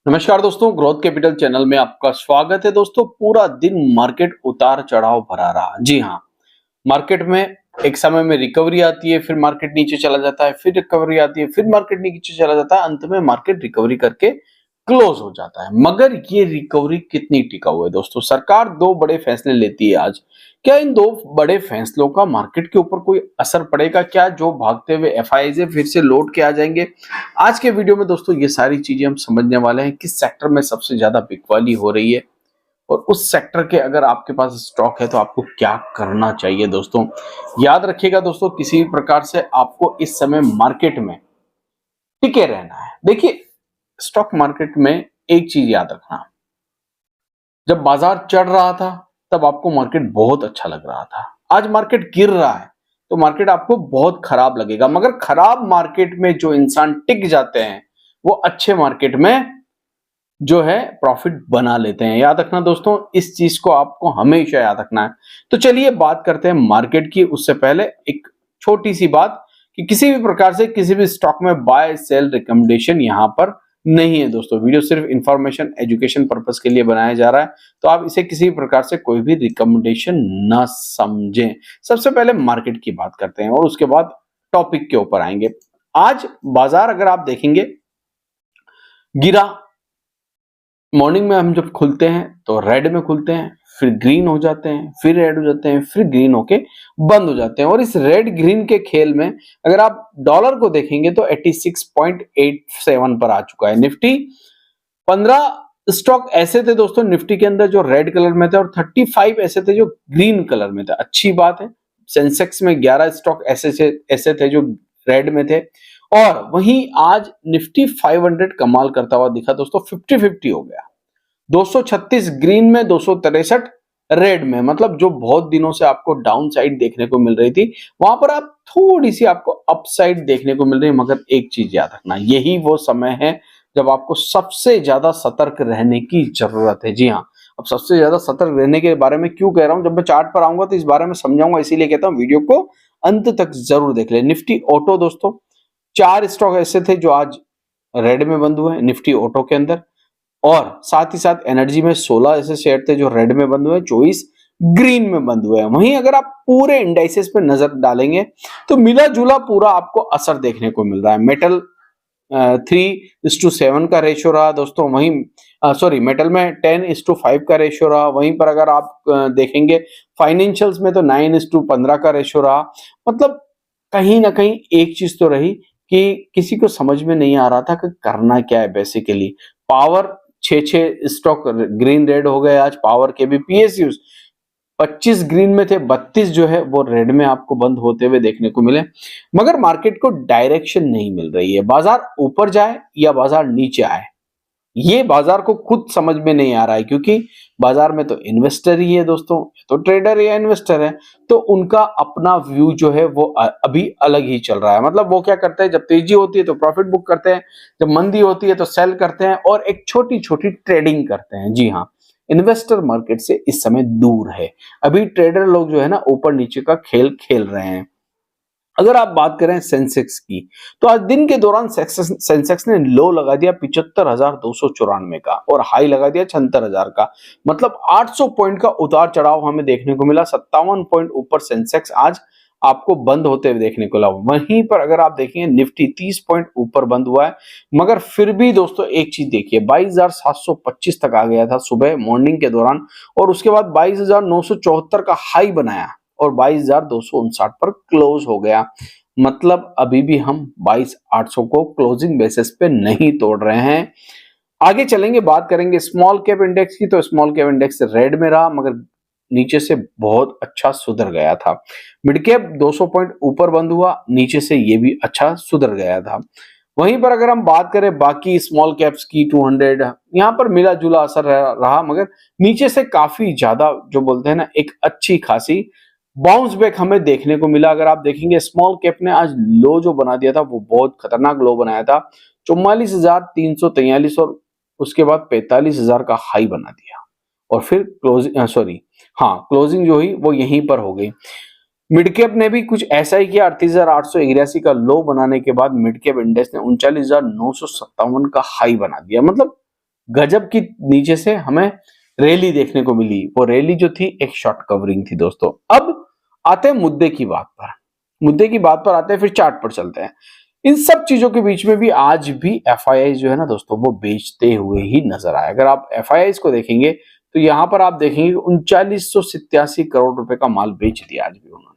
नमस्कार दोस्तों, growth capital channel में आपका स्वागत है। दोस्तों, पूरा दिन मार्केट उतार चढ़ाव भरा रहा। जी हाँ, मार्केट में एक समय में रिकवरी आती है, फिर मार्केट नीचे चला जाता है, फिर रिकवरी आती है, फिर मार्केट नीचे चला जाता है, अंत में मार्केट रिकवरी करके क्लोज हो जाता है। मगर ये रिकवरी कितनी टिकाऊ है दोस्तों? सरकार दो बड़े फैसले लेती है आज। क्या इन दो बड़े फैसलों का मार्केट के ऊपर कोई असर पड़ेगा? क्या जो भागते हुए एफआईआई से फिर से लौट के आ जाएंगे? आज के वीडियो में दोस्तों ये सारी चीजें हम समझने वाले हैं। किस सेक्टर में सबसे ज्यादा बिकवाली हो रही है और उस सेक्टर के अगर आपके पास स्टॉक है तो आपको क्या करना चाहिए। दोस्तों याद रखिएगा दोस्तों, किसी भी प्रकार से आपको इस समय मार्केट में टिके रहना है। देखिए, स्टॉक मार्केट में एक चीज याद रखना, जब बाजार चढ़ रहा था तब आपको मार्केट बहुत अच्छा लग रहा था। आज मार्केट गिर रहा है तो मार्केट आपको बहुत खराब लगेगा। मगर खराब मार्केट में जो इंसान टिक जाते हैं वो अच्छे मार्केट में जो है प्रॉफिट बना लेते हैं। याद रखना दोस्तों, इस चीज को आपको हमेशा याद रखना है। तो चलिए बात करते हैं मार्केट की। उससे पहले एक छोटी सी बात कि किसी भी प्रकार से किसी भी स्टॉक में बाय सेल रिकमेंडेशन यहां पर नहीं है। दोस्तों वीडियो सिर्फ इंफॉर्मेशन एजुकेशन पर्पस के लिए बनाया जा रहा है, तो आप इसे किसी भी प्रकार से कोई भी रिकमेंडेशन ना समझें। सबसे पहले मार्केट की बात करते हैं और उसके बाद टॉपिक के ऊपर आएंगे। आज बाजार अगर आप देखेंगे गिरा। मॉर्निंग में हम जब खुलते हैं तो रेड में खुलते हैं, फिर ग्रीन हो जाते हैं, फिर रेड हो जाते हैं, फिर ग्रीन होके बंद हो जाते हैं। और इस रेड ग्रीन के खेल में अगर आप डॉलर को देखेंगे तो 86.87 पर आ चुका है। निफ्टी 15 स्टॉक ऐसे थे दोस्तों निफ्टी के अंदर जो रेड कलर में थे और 35 ऐसे थे जो ग्रीन कलर में थे। अच्छी बात है। सेंसेक्स में 11 स्टॉक ऐसे थे जो रेड में थे। और वहीं आज निफ्टी 500 कमाल करता हुआ दिखा दोस्तों, 50-50 हो गया। 236 ग्रीन में, 263 रेड में। मतलब जो बहुत दिनों से आपको डाउन साइड देखने को मिल रही थी वहां पर आप थोड़ी सी आपको अपसाइड देखने को मिल रही है। मगर एक चीज याद रखना, यही वो समय है जब आपको सबसे ज्यादा सतर्क रहने की जरूरत है। जी हाँ, अब सबसे ज्यादा सतर्क रहने के बारे में क्यों कह रहा हूं, जब मैं चार्ट पर आऊंगा तो इस बारे में समझाऊंगा, इसीलिए कहता हूं वीडियो को अंत तक जरूर देख ले। निफ्टी ऑटो दोस्तों, 4 स्टॉक ऐसे थे जो आज रेड में बंद हुए निफ्टी ऑटो के अंदर। और साथ ही साथ एनर्जी में 16 ऐसे शेयर थे जो रेड में बंद हुए, 24 ग्रीन में बंद हुए हैं। वहीं अगर आप पूरे इंडाइसेस पे नजर डालेंगे तो मिला जुला पूरा आपको असर देखने को मिल रहा है। मेटल 3:7 का रेशियो रहा दोस्तों। वहीं सॉरी, मेटल में 10:5 का रेशियो रहा। वहीं पर अगर आप देखेंगे फाइनेंशियल्स में तो 9:15 का रेशियो रहा। मतलब कहीं ना कहीं एक चीज तो रही कि किसी को समझ में नहीं आ रहा था कि करना क्या है। Basically power 6 stock green red हो गए आज। पावर के भी पीएसयूज 25 ग्रीन में थे, 32 जो है वो रेड में आपको बंद होते हुए देखने को मिले। मगर मार्केट को डायरेक्शन नहीं मिल रही है। बाजार ऊपर जाए या बाजार नीचे आए, ये बाजार को खुद समझ में नहीं आ रहा है। क्योंकि बाजार में तो इन्वेस्टर ही है दोस्तों, तो ट्रेडर या इन्वेस्टर है, तो उनका अपना व्यू जो है वो अभी अलग ही चल रहा है। मतलब वो क्या करते हैं, जब तेजी होती है तो प्रॉफिट बुक करते हैं, जब मंदी होती है तो सेल करते हैं और एक छोटी छोटी ट्रेडिंग करते हैं। जी हाँ, इन्वेस्टर मार्केट से इस समय दूर है। अभी ट्रेडर लोग जो है ना ऊपर नीचे का खेल खेल रहे हैं। अगर आप बात करें सेंसेक्स की तो आज दिन के दौरान सेंसेक्स ने लो लगा दिया 75,294 का और हाई लगा दिया 76,000 का। मतलब 800 पॉइंट का उतार चढ़ाव हमें देखने को मिला। 57 पॉइंट ऊपर सेंसेक्स आज आपको बंद होते हुए देखने को मिला। वहीं पर अगर आप देखेंगे निफ्टी 30 पॉइंट ऊपर बंद हुआ है। मगर फिर भी दोस्तों एक चीज देखिए, 22,725 तक आ गया था सुबह मॉर्निंग के दौरान और उसके बाद 22,974 का हाई बनाया और 22,259 पर क्लोज हो गया। मतलब अभी भी हम 22,800 को क्लोजिंग बेसिस पे नहीं तोड़ रहे हैं। आगे चलेंगे, बात करेंगे स्मॉल कैप इंडेक्स की। तो स्मॉल कैप इंडेक्स रेड में रहा मगर नीचे से बहुत अच्छा सुधर गया था। मिड कैप 200 पॉइंट ऊपर बंद हुआ, नीचे से ये भी अच्छा सुधर गया था। वहीं पर अगर हम बात करें बाकी स्मॉल कैप्स की 200, यहां पर मिला जुला असर रहा मगर नीचे से काफी ज्यादा जो बोलते हैं ना एक अच्छी खासी बाउंस बैक हमें देखने को मिला। अगर आप देखेंगे स्मॉल कैप ने आज लो जो बना दिया था वो बहुत खतरनाक लो बनाया था, 44,343 और उसके बाद 45,000 का हाई बना दिया और फिर क्लोजिंग जो हुई वो यहीं पर हो गई। मिड कैप ने भी कुछ ऐसा ही किया, 38,881 का लो बनाने के बाद मिड कैप इंडेक्स ने 39,957 का हाई बना दिया। मतलब गजब की नीचे से हमें रैली देखने को मिली। वो रैली जो थी एक शॉर्ट कवरिंग थी दोस्तों। अब आते हैं मुद्दे की बात पर। मुद्दे की बात पर आते हैं, फिर चार्ट पर चलते हैं। इन सब चीजों के बीच में भी आज भी एफआईआई जो है ना दोस्तों, वो बेचते हुए ही नजर आए। अगर आप एफआईआई को देखेंगे तो यहां पर आप देखेंगे 3987 करोड़ रुपए का माल बेच दिया आज भी उन्होंने।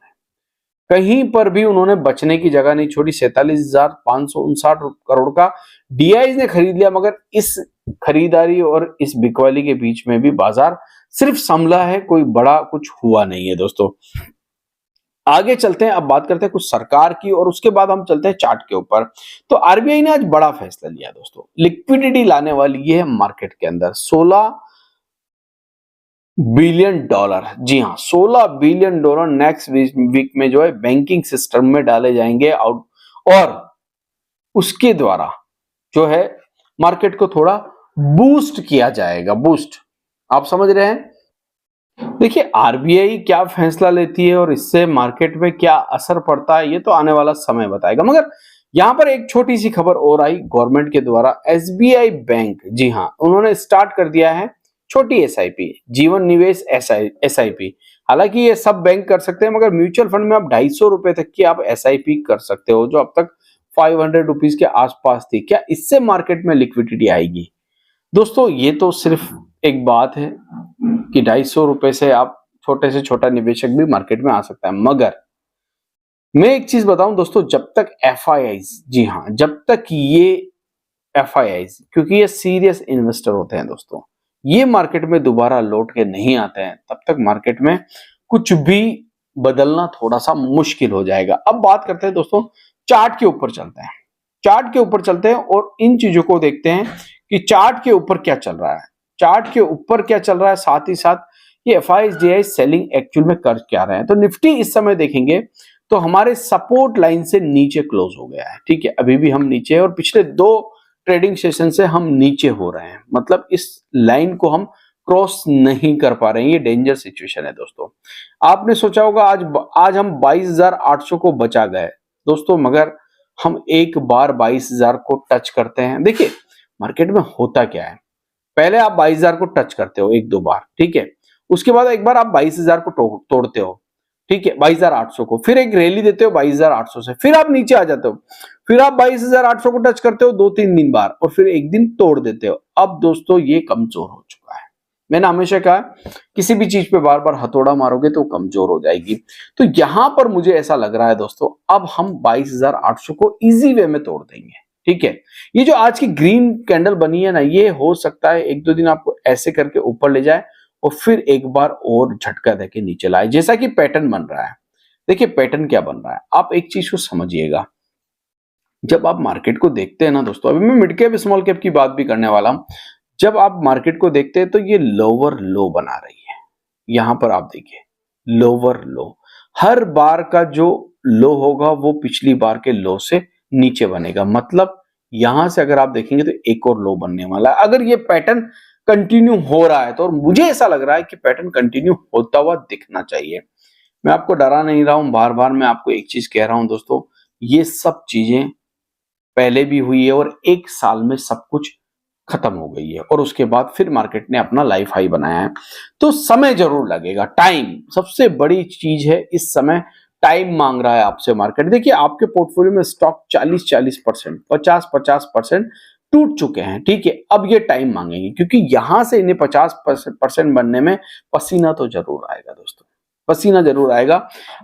कहीं पर भी उन्होंने बचने की जगह नहीं छोड़ी। 47,559 करोड़ का डीआईज ने खरीद लिया, मगर इस खरीदारी और इस बिकवाली के बीच में भी बाजार सिर्फ संभला है, कोई बड़ा कुछ हुआ नहीं है दोस्तों। आगे चलते हैं, अब बात करते हैं कुछ सरकार की, और उसके बाद हम चलते हैं चार्ट के ऊपर। तो आरबीआई ने आज बड़ा फैसला लिया दोस्तों, लिक्विडिटी लाने वाली है मार्केट के अंदर। 16 बिलियन डॉलर, जी हाँ 16 बिलियन डॉलर नेक्स्ट वीक में जो है बैंकिंग सिस्टम में डाले जाएंगे आउट, और उसके द्वारा जो है मार्केट को थोड़ा बूस्ट किया जाएगा। बूस्ट, आप समझ रहे हैं। देखिए आरबीआई क्या फैसला लेती है और इससे मार्केट में क्या असर पड़ता है, ये तो आने वाला समय बताएगा। मगर यहां पर एक छोटी सी खबर और आई गवर्नमेंट के द्वारा। एसबीआई बैंक, जी हाँ, उन्होंने स्टार्ट कर दिया है छोटी एसआईपी, जीवन निवेश एसआईपी। हालांकि ये सब बैंक कर सकते हैं, मगर म्यूचुअल फंड में आप 250 रुपए तक की आप एसआईपी कर सकते हो, जो अब तक 500 रुपीज के आसपास थी। क्या इससे मार्केट में लिक्विडिटी आएगी? दोस्तों ये तो सिर्फ एक बात है कि 250 रुपए से आप छोटे से छोटा निवेशक भी मार्केट में आ सकता है। मगर मैं एक चीज बताऊं दोस्तों, जब तक एफआईआईज, जी हाँ, जब तक ये एफआईआईज, क्योंकि ये सीरियस इन्वेस्टर होते हैं दोस्तों, ये मार्केट में दोबारा लौट के नहीं आते हैं, तब तक मार्केट में कुछ भी बदलना थोड़ा सा मुश्किल हो जाएगा। अब बात करते हैं दोस्तों, चार्ट के ऊपर चलते हैं। चार्ट के ऊपर चलते हैं और इन चीजों को देखते हैं कि चार्ट के ऊपर क्या चल रहा है। चार्ट के ऊपर क्या चल रहा है, साथ ही साथ ये एफआईआई सेलिंग एक्चुअल में कर क्या रहे हैं। तो निफ्टी इस समय देखेंगे तो हमारे सपोर्ट लाइन से नीचे क्लोज हो गया है, ठीक है, अभी भी हम नीचे हैं और पिछले 2 ट्रेडिंग सेशन से हम नीचे हो रहे हैं। मतलब इस लाइन को हम क्रॉस नहीं कर पा रहे हैं, ये डेंजर सिचुएशन है दोस्तों। आपने सोचा होगा आज हम 22,800 को बचा गए दोस्तों, मगर हम एक बार 22,000 को टच करते हैं। देखिए मार्केट में होता क्या है, पहले आप 22,000 को टच करते हो 1-2 बार, ठीक है, उसके बाद एक बार आप 22,000 को तोड़ते हो, ठीक है, 22,800 को, फिर एक रैली देते हो 22,800 से, फिर आप नीचे आ जाते हो, फिर आप 22,800 को टच करते हो 2-3 दिन बार, और फिर एक दिन तोड़ देते हो। अब दोस्तों ये कमजोर हो चुका है। मैंने हमेशा कहा किसी भी चीज पे बार बार हथौड़ा मारोगे तो कमजोर हो जाएगी। तो यहां पर मुझे ऐसा लग रहा है दोस्तों, अब हम 22,800 को इजी वे में तोड़ देंगे, ठीक है। ये जो आज की ग्रीन कैंडल बनी है ना, ये हो सकता है 1-2 दिन आपको ऐसे करके ऊपर ले जाए और फिर एक बार और झटका देके नीचे लाए, जैसा कि पैटर्न बन रहा है। देखिए पैटर्न क्या बन रहा है, आप एक चीज को समझिएगा। जब आप मार्केट को देखते हैं ना दोस्तों, अभी मैं मिड कैप स्मॉल कैप की बात भी करने वाला हूं, जब आप मार्केट को देखते हैं तो ये लोअर लो बना रही है। यहां पर आप देखिए लोअर लो, हर बार का जो लो होगा वो पिछली बार के लो से नीचे बनेगा। मतलब यहां से अगर आप देखेंगे तो एक और लो बनने वाला है। अगर ये पैटर्न कंटिन्यू हो रहा है तो, और मुझे ऐसा लग रहा है कि पैटर्न कंटिन्यू होता हुआ दिखना चाहिए। मैं आपको डरा नहीं रहा हूं, बार बार मैं आपको एक चीज कह रहा हूं दोस्तों, ये सब चीजें पहले भी हुई है और 1 साल में सब कुछ खत्म हो गई है, और उसके बाद फिर मार्केट ने अपना लाइफ हाई बनाया है। तो समय जरूर लगेगा, टाइम सबसे बड़ी चीज है। इस समय टाइम मांग रहा है आपसे मार्केट। देखिए आपके पोर्टफोलियो में स्टॉक 40% 50% टूट चुके हैं, ठीक है, अब ये टाइम मांगेंगे, क्योंकि यहां से इन्हें 50% बनने में पसीना तो जरूर आएगा दोस्तों, पसीना जरूर आएगा।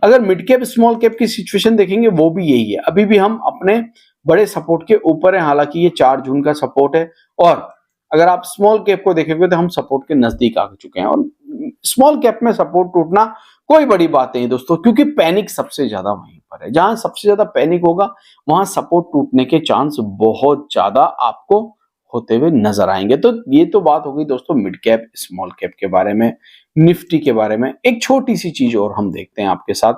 अगर मिड कैप स्मॉल कैप की सिचुएशन देखेंगे वो भी यही है, अभी भी हम अपने बड़े सपोर्ट के ऊपर है। हालांकि ये 4 जून का सपोर्ट है, और अगर आप स्मॉल कैप को देखेंगे तो हम सपोर्ट के नजदीक आ चुके हैं। और स्मॉल कैप में सपोर्ट टूटना कोई बड़ी बात नहीं दोस्तों, क्योंकि पैनिक सबसे ज्यादा वहीं पर है। जहां सबसे ज्यादा पैनिक होगा वहां सपोर्ट टूटने के चांस बहुत ज्यादा आपको होते हुए नजर आएंगे। तो ये तो बात हो गई दोस्तों मिड कैप स्मॉल कैप के बारे में, निफ्टी के बारे में। एक छोटी सी चीज और हम देखते हैं आपके साथ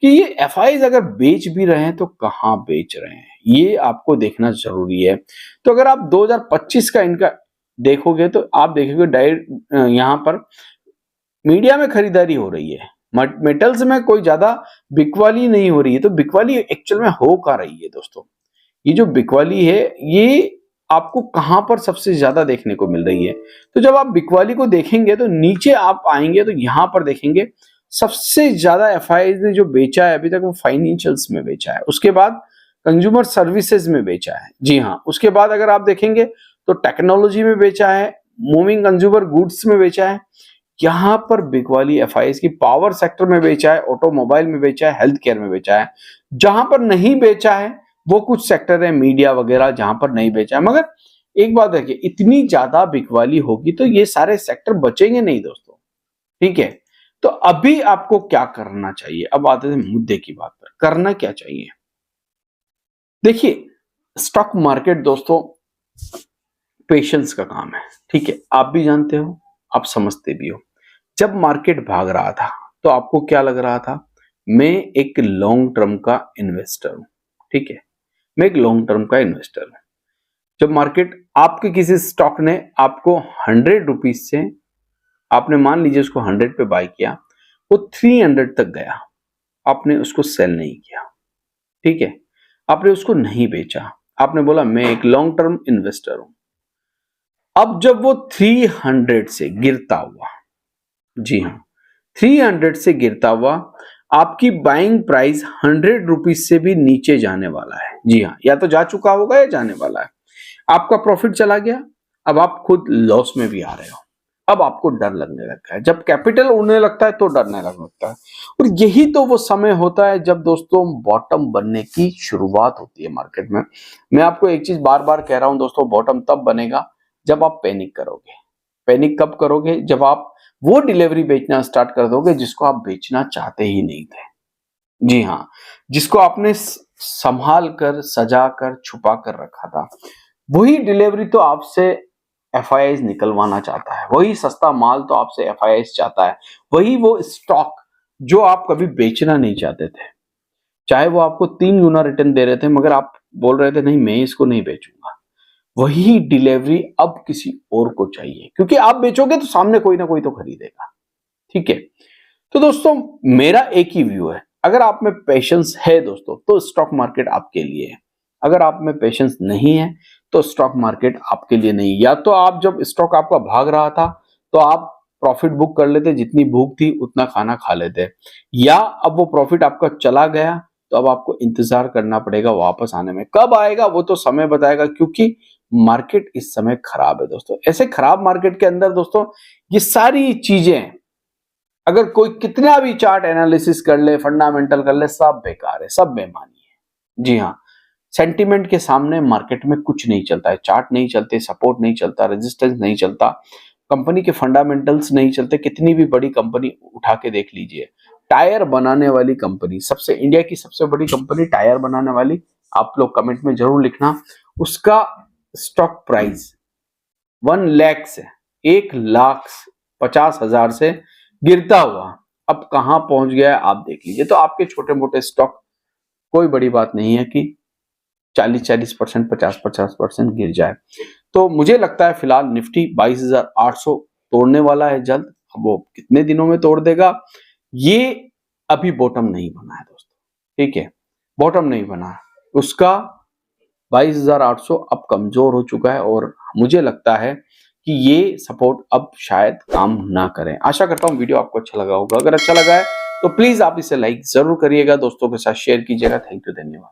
कि ये एफआईज अगर बेच भी रहे हैं तो कहां बेच रहे हैं, ये आपको देखना जरूरी है। तो अगर आप 2025 का इनका देखोगे तो आप देखेंगे डायरेक्ट यहां पर मीडिया में खरीदारी हो रही है, मेटल्स में कोई ज्यादा बिकवाली नहीं हो रही है। तो बिकवाली एक्चुअल में हो क्या रही है दोस्तों, ये जो बिकवाली है ये आपको कहां पर सबसे ज्यादा देखने को मिल रही है। तो जब आप बिकवाली को देखेंगे तो नीचे आप आएंगे तो यहां पर देखेंगे सबसे ज्यादा एफआईआई ने जो बेचा है अभी तक वो फाइनेंशियल्स में बेचा है, उसके बाद कंज्यूमर सर्विसेज में बेचा है। जी हाँ, उसके बाद अगर आप देखेंगे तो टेक्नोलॉजी में बेचा है, मूविंग कंज्यूमर गुड्स में बेचा है। यहां पर बिकवाली एफआईआई की पावर सेक्टर में बेचा है, ऑटोमोबाइल में बेचा है, हेल्थ केयर में बेचा है। जहां पर नहीं बेचा है वो कुछ सेक्टर है मीडिया वगैरह जहां पर नहीं बेचा है। मगर एक बात देखिए, इतनी ज्यादा बिकवाली होगी तो ये सारे सेक्टर बचेंगे नहीं दोस्तों, ठीक है। तो अभी आपको क्या करना चाहिए, अब आते हैं मुद्दे की बात पर, करना क्या चाहिए। देखिए, स्टॉक मार्केट दोस्तों पेशेंस का काम है, ठीक है। आप भी जानते हो, आप समझते भी हो। जब मार्केट भाग रहा था तो आपको क्या लग रहा था, मैं एक लॉन्ग टर्म का इन्वेस्टर हूं, ठीक है, मैं एक लॉन्ग टर्म का इन्वेस्टर हूं। जब मार्केट आपके किसी स्टॉक ने आपको 100 रुपीज से, आपने मान लीजिए उसको 100 पे बाय किया, वो 300 तक गया, आपने उसको सेल नहीं किया, ठीक है, आपने उसको नहीं बेचा, आपने बोला मैं एक लॉन्ग टर्म इन्वेस्टर हूं। अब जब वो 300 से गिरता हुआ, जी हाँ, 300 से गिरता हुआ, आपकी बाइंग प्राइस 100 रुपीज से भी नीचे जाने वाला है। जी हाँ, या तो जा चुका होगा या जाने वाला है। आपका प्रॉफिट चला गया, अब आप खुद लॉस में भी आ रहे हो। अब आपको डर लगने लगता है, जब कैपिटल उड़ने लगता है तो डरने लगता है। और यही तो वो समय होता है जब दोस्तों बॉटम बनने की शुरुआत होती है मार्केट में। मैं आपको एक चीज बार बार कह रहा हूं दोस्तों, बॉटम तब बनेगा जब आप पैनिक करोगे। पैनिक कब करोगे, जब आप वो डिलीवरी बेचना स्टार्ट कर दोगे जिसको आप बेचना चाहते ही नहीं थे। जी हाँ, जिसको आपने संभाल कर, सजा कर, छुपा कर रखा था, वही डिलीवरी तो आपसे एफआईआई निकलवाना चाहता है, वही सस्ता माल तो आपसे एफआईआई चाहता है, वही वो स्टॉक जो आप कभी बेचना नहीं चाहते थे। चाहे वो आपको 3 गुना रिटर्न दे रहे थे, मगर आप बोल रहे थे नहीं मैं इसको नहीं बेचूंगा, वही डिलीवरी अब किसी और को चाहिए, क्योंकि आप बेचोगे तो सामने कोई ना कोई तो खरीदेगा, ठीक है। तो दोस्तों मेरा एक ही व्यू है, अगर आप में पेशेंस है दोस्तों तो स्टॉक मार्केट आपके लिए है। अगर आप में पेशेंस नहीं है तो स्टॉक मार्केट आपके लिए नहीं। या तो आप जब स्टॉक आपका भाग रहा था तो आप प्रॉफिट बुक कर लेते, जितनी भूख थी उतना खाना खा लेते, या अब वो प्रॉफिट आपका चला गया तो अब आपको इंतजार करना पड़ेगा वापस आने में। कब आएगा वो तो समय बताएगा, क्योंकि मार्केट इस समय खराब है दोस्तों। ऐसे खराब मार्केट के अंदर दोस्तों ये सारी चीजें, अगर कोई कितना भी चार्ट एनालिसिस कर ले, फंडामेंटल कर ले, सब बेकार है, सब बेमानी है। जी हाँ, सेंटीमेंट के सामने मार्केट में कुछ नहीं चलता है। चार्ट नहीं चलते, सपोर्ट नहीं चलता, रेजिस्टेंस नहीं चलता, कंपनी के फंडामेंटल्स नहीं चलते। कितनी भी बड़ी कंपनी उठा के देख लीजिए, टायर बनाने वाली कंपनी, सबसे इंडिया की सबसे बड़ी कंपनी टायर बनाने वाली, आप लोग कमेंट में जरूर लिखना, उसका स्टॉक प्राइस 1 लाख से 1,50,000 से गिरता हुआ अब कहां पहुंच गया है आप देख लीजिए। तो आपके छोटे मोटे स्टॉक, कोई बड़ी बात नहीं है कि 40-40%, 50-50% गिर जाए। तो मुझे लगता है फिलहाल निफ्टी 22,800 तोड़ने वाला है जल्द। अब वो कितने दिनों में तोड़ देगा, ये अभी बॉटम नहीं बना है दोस्तों, ठीक है, बॉटम नहीं बना है उसका। 22,800 अब कमजोर हो चुका है और मुझे लगता है कि ये सपोर्ट अब शायद काम ना करें। आशा करता हूं वीडियो आपको अच्छा लगा होगा। अगर अच्छा लगा है तो प्लीज आप इसे लाइक जरूर करिएगा, दोस्तों के साथ शेयर कीजिएगा। थैंक यू, धन्यवाद।